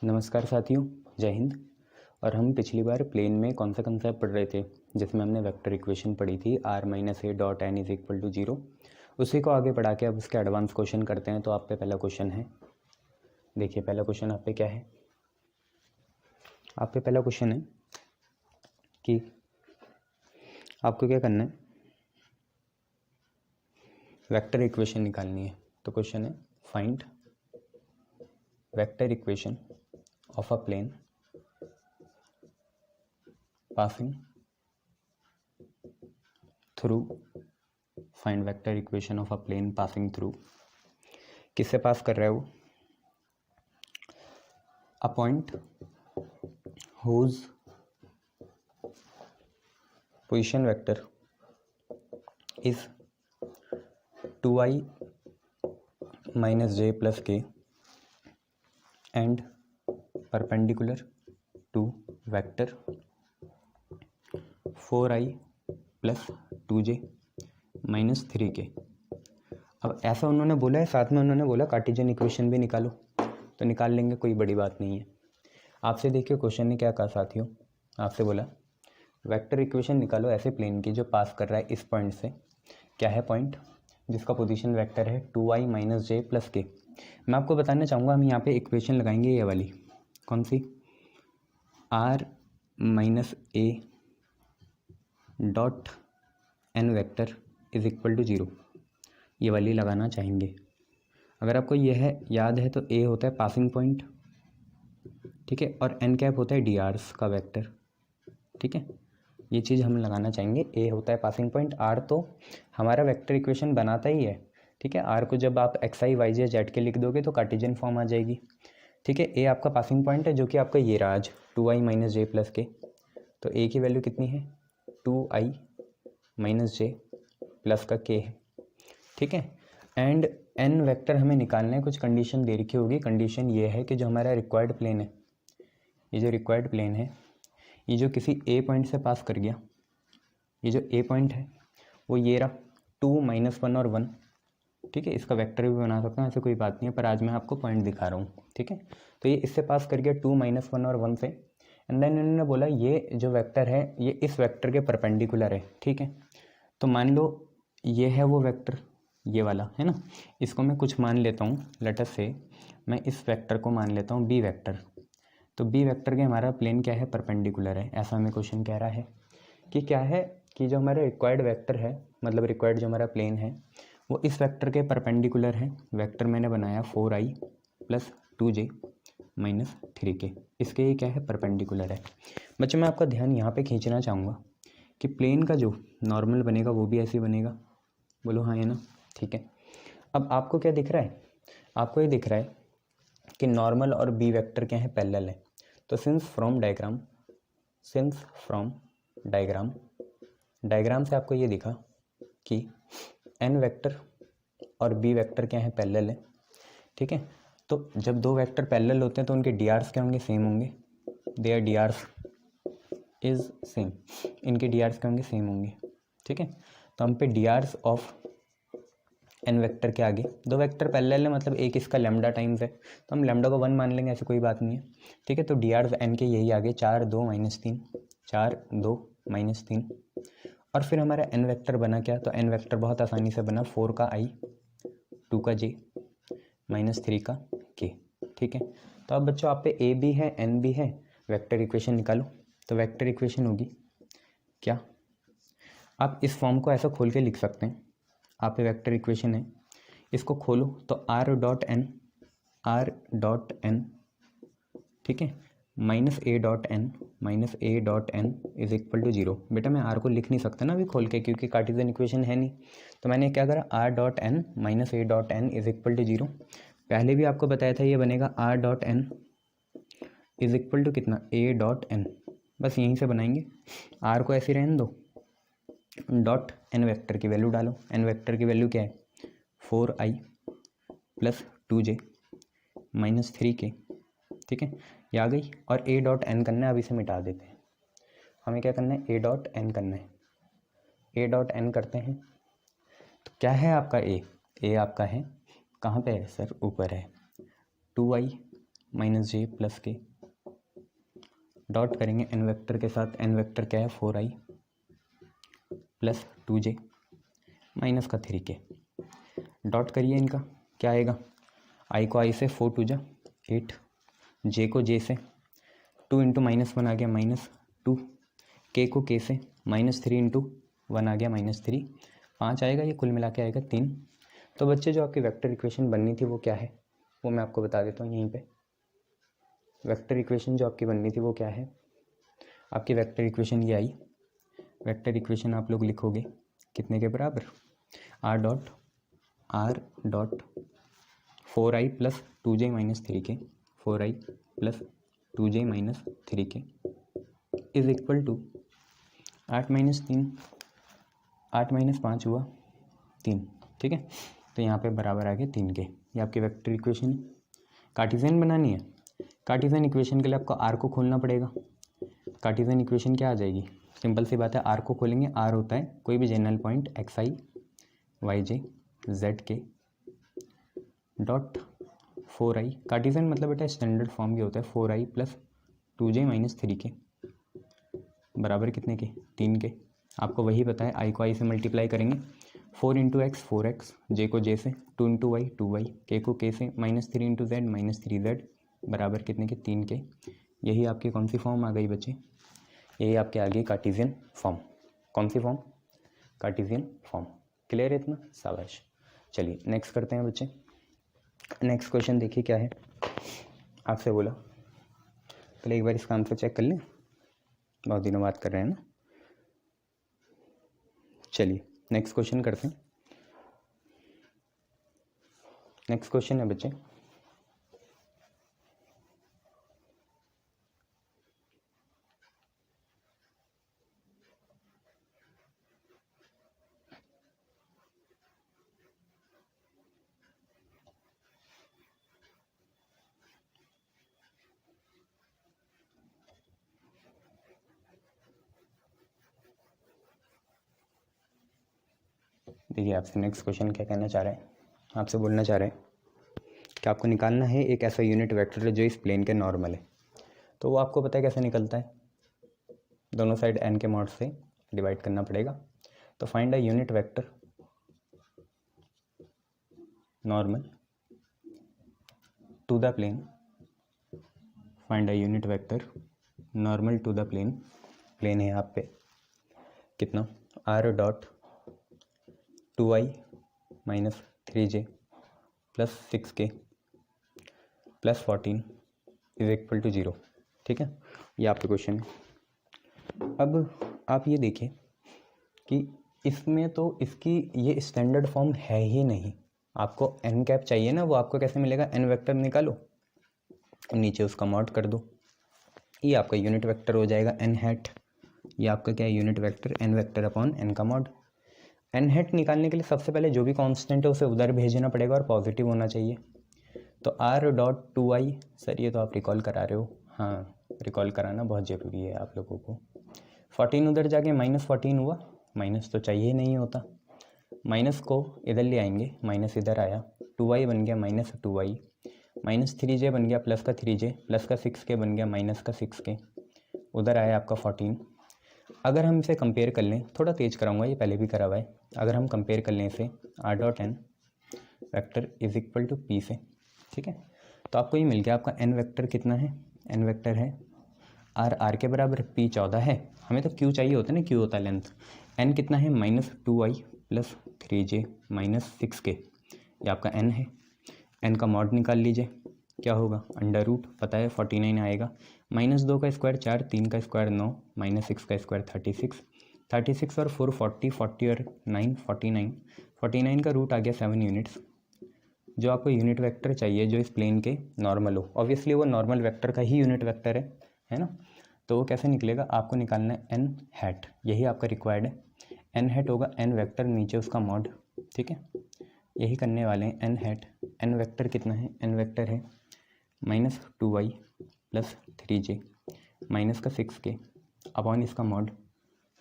नमस्कार साथियों, जय हिंद। और हम पिछली बार प्लेन में कौन सा कंसेप्ट पढ़ रहे थे, जिसमें हमने वेक्टर इक्वेशन पढ़ी थी r minus A dot N is equal to 0। उसी को आगे बढ़ा के अब उसके एडवांस क्वेश्चन करते हैं। तो आप पे पहला क्वेश्चन है, देखिए पहला क्वेश्चन आप पे क्या है। आप पे पहला क्वेश्चन है कि आपको क्या करना है, वेक्टर इक्वेशन निकालनी है। तो क्वेश्चन है find vector equation of a plane passing through find vector equation of a plane passing through किससे पास कर रहा है वो, a point whose position vector is 2i minus j plus k and perpendicular to vector 4i plus 2j minus 3k। अब ऐसा उन्होंने बोला है, साथ में उन्होंने बोला कार्टेशियन इक्वेशन भी निकालो, तो निकाल लेंगे, कोई बड़ी बात नहीं है। आपसे देखिए क्वेश्चन ने क्या कहा साथियों, आपसे बोला वेक्टर इक्वेशन निकालो ऐसे प्लेन की जो पास कर रहा है इस पॉइंट से। क्या है पॉइंट, जिसका पोजीशन वेक्टर है 2i माइनस जे प्लस के। मैं आपको बताना चाहूँगा, हम यहाँ पे इक्वेशन लगाएंगे ये वाली, कौन सी, r minus A dot N vector is equal to 0, ये वाली लगाना चाहेंगे। अगर आपको यह है याद है तो a होता है पासिंग पॉइंट, ठीक है, और n कैप होता है डी आर्स का वेक्टर, ठीक है। ये चीज़ हम लगाना चाहेंगे, a होता है पासिंग पॉइंट, r तो हमारा वेक्टर इक्वेशन बनाता ही है, ठीक है। r को जब आप xi yj z के लिख दोगे तो कार्टेशियन फॉर्म आ जाएगी, ठीक है। a आपका पासिंग पॉइंट है जो कि आपका ये रहा आज 2i माइनस जे प्लस के। तो a की वैल्यू कितनी है, 2i माइनस जे प्लस का k है, ठीक है। एंड n वेक्टर हमें निकालना है, कुछ कंडीशन दे रखी होगी। कंडीशन ये है कि जो हमारा रिक्वायर्ड प्लेन है, ये जो रिक्वायर्ड प्लेन है, ये जो किसी a पॉइंट से पास कर गया, ये जो a पॉइंट है वो ये रहा 2 माइनस 1 और 1, ठीक है। इसका वेक्टर भी बना सकता हूँ, ऐसे कोई बात नहीं है, पर आज मैं आपको पॉइंट दिखा रहा हूँ, ठीक है। तो ये इससे पास कर गया 2 माइनस 1 और 1 से, एंड देन इन्होंने बोला ये जो वेक्टर है ये इस वेक्टर के परपेंडिकुलर है, ठीक है। तो मान लो ये है वो वेक्टर, ये वाला है ना, इसको मैं कुछ मान लेता हूँ, लेट अस से मैं इस वेक्टर को मान लेता हूँ बी वेक्टर। तो बी वेक्टर के हमारा प्लेन क्या है, परपेंडिकुलर है। ऐसा हमें क्वेश्चन कह रहा है कि क्या है कि जो हमारा रिक्वायर्ड वेक्टर है, मतलब रिक्वायर्ड जो हमारा प्लेन है वो इस वेक्टर के परपेंडिकुलर है। वेक्टर मैंने बनाया 4i plus 2j minus 3k, इसके ये क्या है, परपेंडिकुलर है। बच्चों मैं आपका ध्यान यहाँ पे खींचना चाहूँगा कि प्लेन का जो नॉर्मल बनेगा वो भी ऐसे बनेगा, बोलो हाँ है ना, ठीक है। अब आपको क्या दिख रहा है, आपको ये दिख रहा है कि नॉर्मल और बी वेक्टर क्या है, पैरेलल है। तो सिंस फ्रॉम डायग्राम से आपको ये दिखा कि एन वेक्टर और बी वेक्टर क्या है, पैरेलल है, ठीक है। तो जब दो वेक्टर पैरेलल होते हैं तो उनके डी आर्स क्या होंगे, सेम होंगे, their D R's is same, इनके डी आर्स क्या होंगे, सेम होंगे, ठीक है। तो हम पे D R's of N vector के आगे दो वेक्टर पैरेलल है, मतलब एक इसका लैम्डा टाइम्स है, तो हम लैम्डा को 1 मान लेंगे, ऐसे कोई बात नहीं है, ठीक है। तो डी आर्स एन के यही आगे 4 2 माइनस 3, 4 2 माइनस 3, और फिर हमारा एन वेक्टर बना क्या, तो एन वेक्टर बहुत आसानी से बना 4 का i, 2 का j माइनस 3 का k, ठीक है। तो अब बच्चों आप पे a भी है n भी है, वेक्टर इक्वेशन निकालो। तो वेक्टर इक्वेशन होगी क्या, आप इस फॉर्म को ऐसा खोल के लिख सकते हैं। आप पे वेक्टर इक्वेशन है, इसको खोलो तो r डॉट n, ठीक है, minus A dot N is equal to 0। बेटा मैं r को लिख नहीं सकता ना अभी खोल के, क्योंकि कार्टेशियन इक्वेशन है नहीं। तो मैंने क्या करा, r dot n minus A dot N is equal to 0। पहले भी आपको बताया था ये बनेगा r dot n is equal to कितना, a डॉट n, बस यहीं से बनाएंगे। r को ऐसे रहने दो, डॉट एन वेक्टर की वैल्यू डालो। एन वेक्टर की वैल्यू क्या है, 4i plus 2j minus 3k, ठीक है, ये आ गई। और a डॉट एन करना है, अब इसे मिटा देते हैं। हमें क्या करना है, a डॉट एन करना है। a डॉट एन करते हैं तो क्या है आपका a आपका है कहाँ पे है सर, ऊपर है 2i माइनस जे प्लस के, डॉट करेंगे एन वेक्टर के साथ, एन वेक्टर क्या है 4i प्लस 2j माइनस का 3k, डॉट करिए इनका, क्या आएगा, आई को आई से 4 2 जा 8, जे को जे से 2 इंटू -1 आ गया -2, के को के से -3 इंटू 1 आ गया -3, 5 आएगा, ये कुल मिला के आएगा 3। तो बच्चे जो आपकी वेक्टर इक्वेशन बननी थी वो क्या है, वो मैं आपको बता देता हूँ यहीं पे। वेक्टर इक्वेशन जो आपकी बननी थी वो क्या है, आपकी वेक्टर इक्वेशन ये आई। वेक्टर इक्वेशन आप लोग लिखोगे कितने के बराबर, R dot 4i plus 2j minus 3k, 4i plus 2j minus 3k is equal to 8 minus 3, 8 minus 5 हुआ 3, ठीक है। तो यहाँ पे बराबर आ गया 3k, ये आपकी वेक्टर इक्वेशन है। कार्टेशियन बनानी है, कार्टेशियन इक्वेशन के लिए आपको आर को खोलना पड़ेगा। कार्टेशियन इक्वेशन क्या आ जाएगी, सिंपल सी बात है, आर को खोलेंगे, आर होता है कोई भी general point xi yj zk dot 4i, Cartesian मतलब बेटा स्टैंडर्ड फॉर्म भी होता है 4i plus 2j minus 3k बराबर कितने के, 3k। आपको वही पता है, आई को आई से मल्टीप्लाई करेंगे, 4 इंटू एक्स 4x, जे को जे से 2 इंटू वाई 2y, के को के से -3 इंटू जेड -3z बराबर कितने के, 3k। यही आपकी कौन सी फॉर्म आ गई बच्चे, यही आपके आ गई कार्टेशियन फॉर्म। कौन सी फॉर्म, कार्टेशियन फॉर्म। क्लियर है इतना, शाबाश। चलिए नेक्स्ट करते हैं बच्चे। नेक्स्ट क्वेश्चन देखिए क्या है, आपसे बोला पहले एक बार इसका आंसर चेक कर लें, बहुत दिनों बात कर रहे हैं ना। चलिए नेक्स्ट क्वेश्चन करते हैं। नेक्स्ट क्वेश्चन है बच्चे, देखिए आपसे नेक्स्ट क्वेश्चन क्या कहना चाह रहे हैं, आपसे बोलना चाह रहे हैं कि आपको निकालना है एक ऐसा यूनिट वेक्टर जो इस प्लेन के नॉर्मल है। तो वो आपको पता है कैसे निकलता है, दोनों साइड n के मॉड से डिवाइड करना पड़ेगा। तो find a unit vector normal to the plane, find a unit vector normal to the plane, plane है यहाँ पे कितना, r dot 2i minus 3j plus 6k plus 14 is equal to 0, ठीक है। ये आपका क्वेश्चन है। अब आप ये देखिए कि इसमें तो इसकी ये स्टैंडर्ड फॉर्म है ही नहीं, आपको n कैप चाहिए ना, वो आपको कैसे मिलेगा, n वेक्टर निकालो नीचे उसका मॉड कर दो, ये आपका यूनिट वेक्टर हो जाएगा n हैट। ये आपका क्या है, unit vector n vector upon n का मॉड। n हैट निकालने के लिए सबसे पहले जो भी कांस्टेंट है उसे उधर भेजना पड़ेगा और पॉजिटिव होना चाहिए। तो r डॉट 2i, सर ये तो आप रिकॉल करा रहे हो, हाँ रिकॉल कराना बहुत ज़रूरी है आप लोगों को। 14 उधर जाके -14 हुआ, माइनस तो चाहिए नहीं होता, माइनस को इधर ले आएंगे, माइनस इधर आया, 2i बन गया -2i, -3j बन गया प्लस का 3j, प्लस का 6k बन गया माइनस का 6k, उधर आया आपका 14। अगर हम इसे कंपेयर कर लें, थोड़ा तेज कराऊंगा, ये पहले भी करा हुआ है, अगर हम कंपेयर कर लें इसे r dot n vector is equal to p से, ठीक है। तो आपको ये मिल गया, आपका n वेक्टर कितना है, n वेक्टर है r के बराबर, p 14 है, हमें तो q चाहिए होता है ना, q होता है लेंथ, n कितना है -2i plus 3j minus 6k, ये आपका n है। n का मॉड निकाल लीजिए, क्या होगा, अंडर रूट पता है 49 आएगा, -2 का स्क्वायर 4, 3 का स्क्वायर 9, -6 का स्क्वायर 36, 36 और 4 40, 40 और 9 49, 49 का रूट आ गया 7 यूनिट्स। जो आपको यूनिट वेक्टर चाहिए जो इस प्लेन के नॉर्मल हो, ऑब्वियसली वो नॉर्मल वेक्टर का ही यूनिट वेक्टर है ना। तो वो कैसे निकलेगा, आपको निकालना है n हैट, यही आपका रिक्वायर्ड है। n हैट होगा n वेक्टर नीचे उसका मॉड, ठीक है, यही करने वाले हैं। n हैट, n वेक्टर कितना है, n वेक्टर है -2i प्लस 3j माइनस का 6k अपॉन इसका मॉड,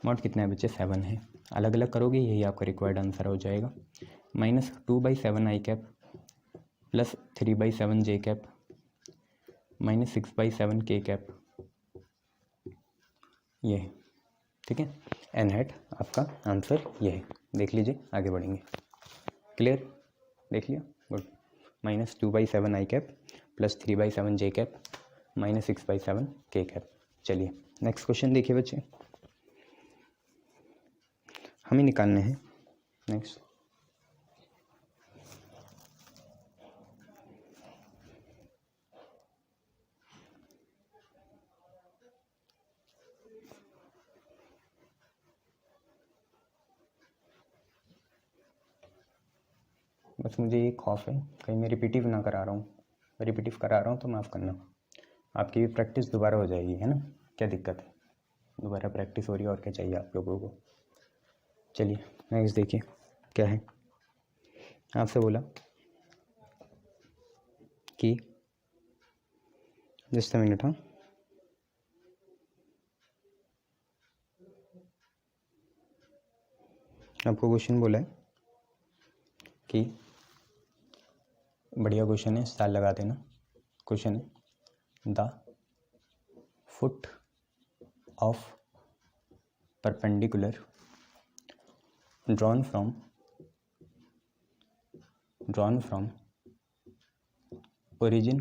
मॉड कितना है बच्चे 7 है, अलग अलग करोगे यही आपका रिक्वायर्ड आंसर हो जाएगा। -2/7 i cap plus 3/7 j cap -6/7 k cap, ये है, ठीक है। एन हैट आपका आंसर ये है। देख लीजिए, आगे बढ़ेंगे। क्लियर, देख लिया, गुड। -2/7 आई कैप प्लस 3/7 जे कैप -6/7 के कैप। चलिए नेक्स्ट क्वेश्चन देखिए बच्चे, हमें निकालने हैं नेक्स्ट। बस मुझे ये खौफ है कहीं मैं रिपीटिव ना करा रहा हूँ, रिपीटिव करा रहा हूँ तो माफ़ करना, आपकी भी प्रैक्टिस दोबारा हो जाएगी, है ना। क्या दिक्कत है, दोबारा प्रैक्टिस हो रही है, और क्या चाहिए आप लोगों को। चलिए नेक्स्ट देखिए क्या है। आपसे बोला कि जस्ट अ मिनट, हाँ, आपको क्वेश्चन बोला है कि बढ़िया क्वेश्चन है, स्टार लगा देना। क्वेश्चन है the foot of perpendicular drawn from origin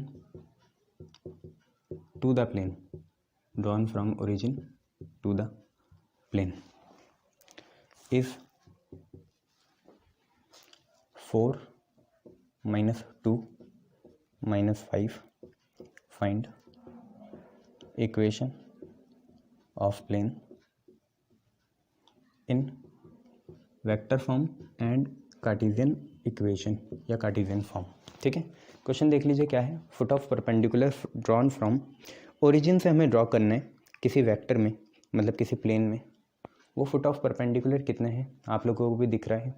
to the plane, drawn from origin to the plane is 4 - 2 - 5. Find equation of plane in vector form and Cartesian equation या Cartesian form. ठीक है, question देख लीजिए क्या है। Foot of perpendicular drawn from, origin से हमें draw करना है किसी वेक्टर में, मतलब किसी प्लेन में। वो फुट ऑफ परपेंडिकुलर कितने हैं आप लोगों को भी दिख रहा है,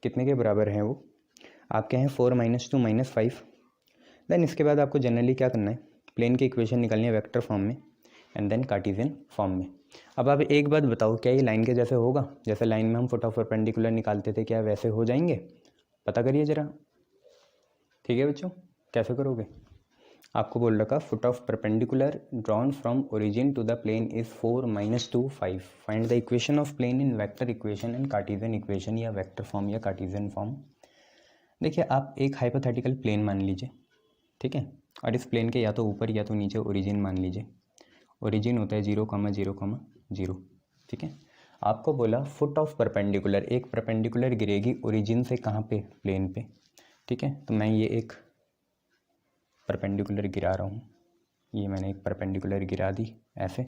कितने के बराबर है वो आपके हैं 4 - 2 - 5। देन इसके बाद आपको जनरली क्या करना है, प्लेन की इक्वेशन निकालनी है वेक्टर फॉर्म में एंड देन कार्टेशियन फॉर्म में। अब आप एक बात बताओ, क्या ये लाइन के जैसे होगा? जैसे लाइन में हम फुट ऑफ परपेंडिकुलर निकालते थे, क्या वैसे हो जाएंगे? पता करिए ज़रा। ठीक है बच्चों, कैसे करोगे? आपको बोल रखा foot of perpendicular drawn from origin to the plane is 4 - 2 5। Find the equation of plane in vector equation and Cartesian equation या वेक्टर फॉर्म या कार्टेशियन फॉर्म। देखिए, आप एक हाइपोथेटिकल प्लेन मान लीजिए, ठीक है, और इस प्लेन के या तो ऊपर या तो नीचे ओरिजिन मान लीजिए। ओरिजिन होता है 0, 0, 0। ठीक है, आपको बोला फुट ऑफ परपेंडिकुलर, एक परपेंडिकुलर गिरेगी ओरिजिन से कहाँ पे? प्लेन पे। ठीक है, तो मैं ये एक परपेंडिकुलर गिरा रहा हूँ, ये मैंने एक परपेंडिकुलर गिरा दी ऐसे।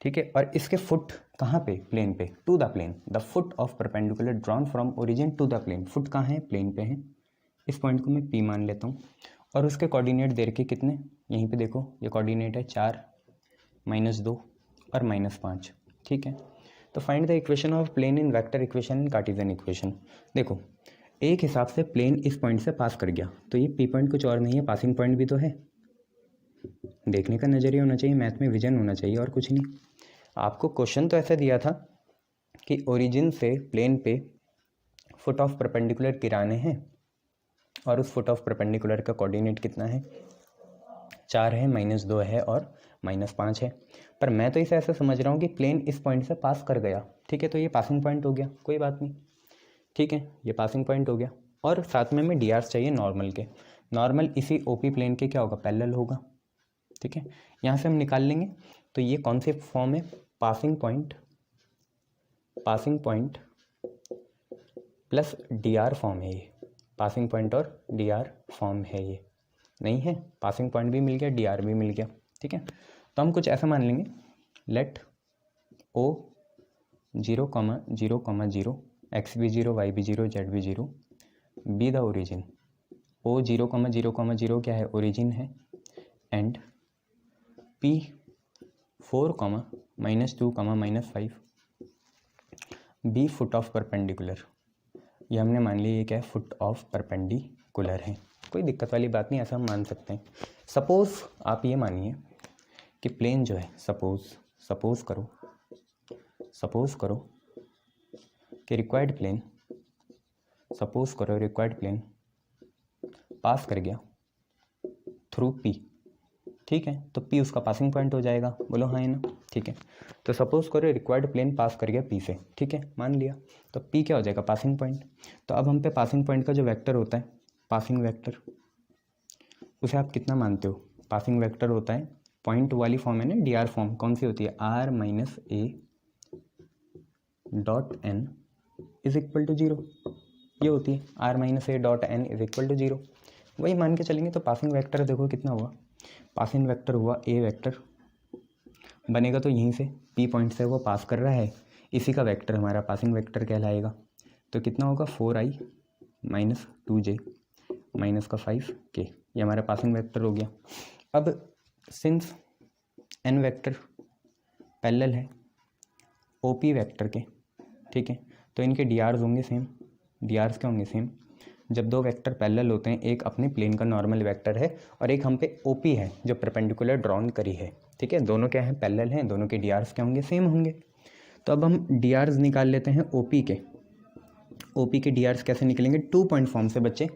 ठीक है, और इसके फुट कहाँ पे? प्लेन पे, to the plane. The foot of perpendicular drawn from origin to the plane. Foot कहाँ है? प्लेन पे है। इस पॉइंट को मैं पी मान लेता हूँ और उसके कोऑर्डिनेट दे रखे कितने, यहीं पे देखो, ये कोऑर्डिनेट है 4 - 2 और -5। ठीक है, तो find the equation of plane in vector equation and Cartesian equation. देखो, एक हिसाब से प्लेन इस पॉइंट से पास कर गया, तो ये पी पॉइंट कुछ और नहीं है, पासिंग पॉइंट भी तो है। देखने का नज़रिया होना चाहिए, मैथ में विजन होना चाहिए, और कुछ नहीं। आपको क्वेश्चन तो ऐसा दिया था कि ओरिजिन से प्लेन पे फुट ऑफ परपेंडिकुलर गिराने हैं और उस फुट ऑफ परपेंडिकुलर का कोऑर्डिनेट कितना है? 4 है, -2 है और -5 है। पर मैं तो इसे ऐसा समझ रहा हूँ कि प्लेन इस पॉइंट से पास कर गया। ठीक है, तो ये पासिंग पॉइंट हो गया, कोई बात नहीं। ठीक है, ये पासिंग पॉइंट हो गया, और साथ में हमें डी आर चाहिए नॉर्मल के। नॉर्मल इसी ओपी प्लेन के क्या होगा? पैरेलल होगा। ठीक है, यहाँ से हम निकाल लेंगे। तो ये कौन से फॉर्म है? Passing point plus D R form है ये। पासिंग पॉइंट और डी आर फॉर्म है ये, नहीं है? पासिंग पॉइंट भी मिल गया, डी आर भी मिल गया। ठीक है, तो हम कुछ ऐसा मान लेंगे, लेट ओ 0, 0, 0, एक्स भी 0, वाई भी 0, जेड भी 0 बी द ओरिजिन। ओ 0, 0, 0 क्या है? ओरिजिन है। And P 4, -2, -5 B foot of perpendicular. ये हमने मान लिया, ये क्या है? फुट ऑफ परपेंडिकुलर है। कोई दिक्कत वाली बात नहीं, ऐसा हम मान सकते हैं। सपोज आप ये मानिए कि प्लेन जो है, सपोज करो कि रिक्वायर्ड प्लेन पास कर गया थ्रू पी। ठीक है, तो P उसका पासिंग पॉइंट हो जाएगा, बोलो हाँ है ना। ठीक है, तो सपोज करो रिक्वायर्ड प्लेन पास कर गया P से, ठीक है, मान लिया, तो P क्या हो जाएगा, पासिंग पॉइंट। तो अब हम पे पासिंग पॉइंट का जो वेक्टर होता है, पासिंग वेक्टर, उसे आप कितना मानते हो, पासिंग वेक्टर होता है पॉइंट वाली फॉर्म है ना, डी आर फॉर्म कौन सी होती है, R minus A dot N is equal to 0, ये होती है R minus A dot N is equal to 0, वही मान के चलेंगे। तो पासिंग वेक्टर देखो कितना हुआ, पासिंग वेक्टर हुआ ए वेक्टर, बनेगा तो यहीं से P पॉइंट से वो पास कर रहा है, इसी का वेक्टर हमारा पासिंग वेक्टर कहलाएगा। तो कितना होगा 4i माइनस 2j माइनस का 5k, ये हमारा पासिंग वेक्टर हो गया। अब सिंस n वेक्टर पैरेलल है OP वेक्टर के, ठीक है, तो इनके DRs होंगे सेम, DRs क्या होंगे सेम। जब दो वेक्टर पैरेलल होते हैं, एक अपने प्लेन का नॉर्मल वेक्टर है और एक हम पे OP है जो परपेंडिकुलर ड्रॉन करी है, ठीक है, दोनों क्या हैं, पैरेलल हैं, दोनों के DRs क्या होंगे, सेम होंगे। तो अब हम DRs निकाल लेते हैं OP के। OP के DRs कैसे निकलेंगे, 2 पॉइंट फॉर्म से बच्चे,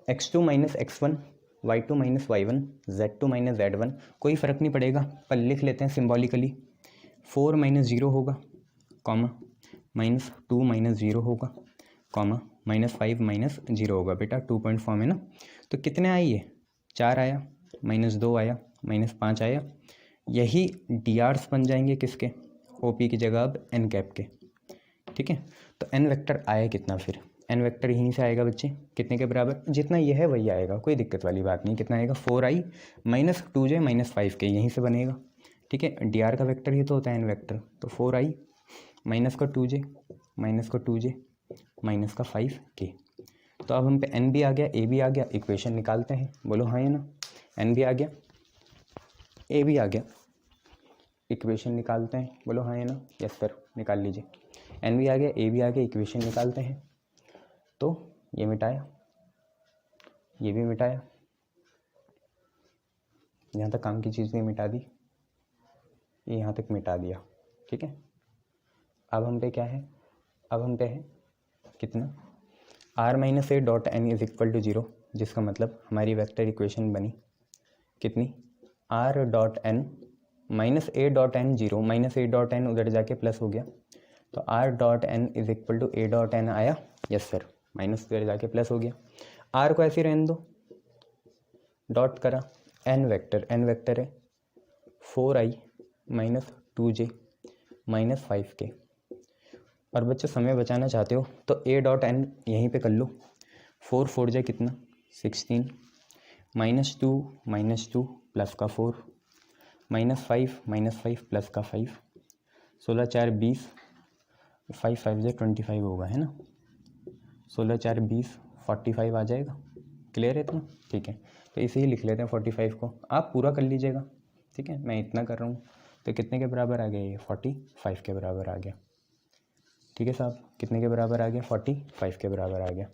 x2 minus x1, y2 minus y1, z2 minus z1, कोई फ़र्क नहीं पड़ेगा, पर लिख लेते हैं सिम्बॉलिकली। 4 माइनस 0 होगा, कॉमा, माइनस 2 माइनस 0 होगा, कॉमा, माइनस 5 माइनस 0 होगा। बेटा 2 पॉइंट फॉर्म है ना, तो कितने आई है, 4 आया, माइनस 2 आया, माइनस 5 आया, यही DRs बन जाएंगे किसके, OP की जगह अब n कैप के, ठीक है। तो n वेक्टर आया कितना, फिर n वेक्टर यहीं से आएगा बच्चे, कितने के बराबर, जितना ये है वही आएगा, कोई दिक्कत वाली बात नहीं। कितना आएगा, 4i minus 2j minus 5k, यहीं से बनेगा, ठीक है। DR का वेक्टर ही तो होता है n वेक्टर, तो 4i माइनस का 2j माइनस का 2j माइनस का 5k। तो अब हम पे n भी आ गया, a भी आ गया, इक्वेशन निकालते हैं, बोलो हाँ या ना। n भी आ गया, a भी आ गया, इक्वेशन निकालते हैं, बोलो हाँ या ना। यस सर, निकाल लीजिए। n भी आ गया, a भी आ गया, इक्वेशन निकालते हैं। तो ये मिटाया, ये भी मिटाया, यहाँ तक काम की चीज़ भी मिटा दी, ये यहाँ तक मिटा दिया, ठीक है। अब हम पे क्या है, अब हम पे है कितना, R minus A dot N is equal to 0, जिसका मतलब हमारी वेक्टर इक्वेशन बनी कितनी, R dot N minus A dot N 0, minus A dot N उधर जाके प्लस हो गया, तो R dot N is equal to A dot N आया, यस सर, माइनस उधर जाके प्लस हो गया। R को ऐसे रहने दो, डॉट करा, n वेक्टर है 4i minus 2j minus 5k। और बच्चे समय बचाना चाहते हो तो a डॉट n यहीं पे कर लो, 4 4 जाए कितना 16, माइनस 2 प्लस का 4 माइनस 5 प्लस का 5, 16 4 20, 5 5 जाए 25 होगा, है ना, 16 4 20 45 आ जाएगा। क्लियर है इतना, ठीक है। तो इसे ही लिख लेते हैं 45 को, आप पूरा कर लीजिएगा, ठीक है, मैं इतना कर रहा हूँ। तो कितने के बराबर आ गया ये, 45 के बराबर आ गया, ठीक है साहब, कितने के बराबर आ गया, 45 के बराबर आ गया।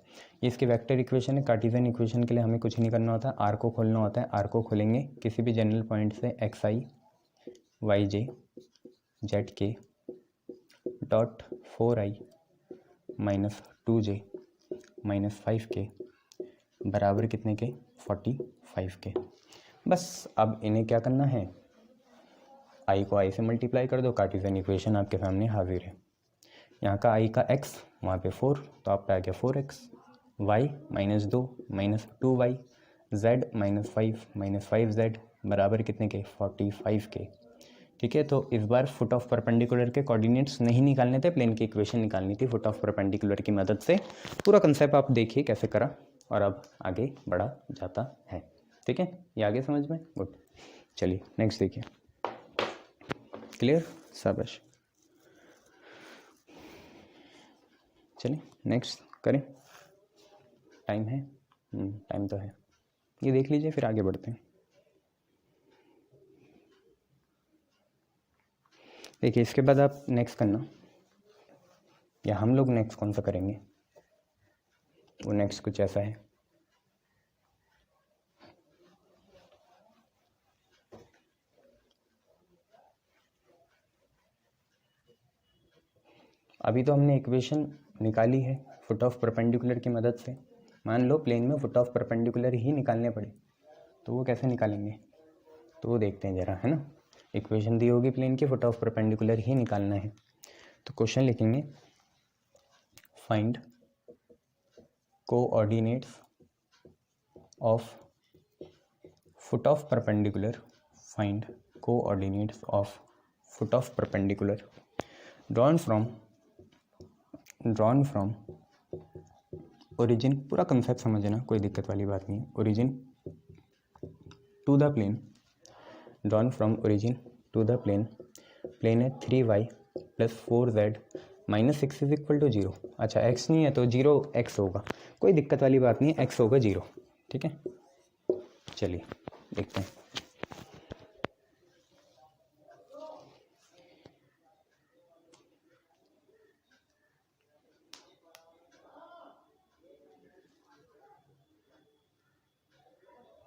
ये इसकी वेक्टर इक्वेशन है। कार्टेशियन इक्वेशन के लिए हमें कुछ नहीं करना होता, आर को खोलना होता है। आर को खोलेंगे किसी भी जनरल पॉइंट से, xi yj zk dot 4i minus 2j minus 5k बराबर कितने के, 45 के। बस अब इन्हें क्या करना है, i को i से मल्टीप्लाई कर दो, कार्टेशियन इक्वेशन आपके सामने हाजिर है। यहाँ का i का x, वहाँ पे 4, तो आपका आ गया 4x, y minus 2 minus 2y, z minus 5 minus 5z बराबर कितने के, 45 के। ठीक है, तो इस बार फुट ऑफ परपेंडिकुलर के कोऑर्डिनेट्स नहीं निकालने थे, प्लेन की इक्वेशन निकालनी थी फुट ऑफ परपेंडिकुलर की मदद से। पूरा कंसेप्ट आप देखिए कैसे करा और अब आगे बढ़ा जाता है। ठीक है, ये आगे समझ में, गुड। चलिए नेक्स्ट देखिए, क्लियर, शाबाश। चलिए नेक्स्ट करें, टाइम है, टाइम तो है, ये देख लीजिए फिर आगे बढ़ते हैं। देखिए इसके बाद आप नेक्स्ट करना, या हम लोग नेक्स्ट कौन सा करेंगे, वो नेक्स्ट कुछ ऐसा है। अभी तो हमने इक्वेशन निकाली है फुट ऑफ परपेंडिकुलर की मदद से। मान लो प्लेन में फुट ऑफ परपेंडिकुलर ही निकालने पड़े तो वो कैसे निकालेंगे, तो वो देखते हैं ज़रा, है ना। इक्वेशन दी होगी प्लेन की, फुट ऑफ परपेंडिकुलर ही निकालना है। तो क्वेश्चन लिखेंगे find coordinates of foot of perpendicular, find coordinates of foot of perpendicular drawn from origin, पूरा कंसेप्ट समझना, कोई दिक्कत वाली बात नहीं है। Origin to the plane, drawn from origin to the plane, plane है 3y + 4z - 6 = 0। अच्छा x नहीं है तो 0 x होगा, कोई दिक्कत वाली बात नहीं है, x होगा 0, ठीक है। चलिए देखते हैं।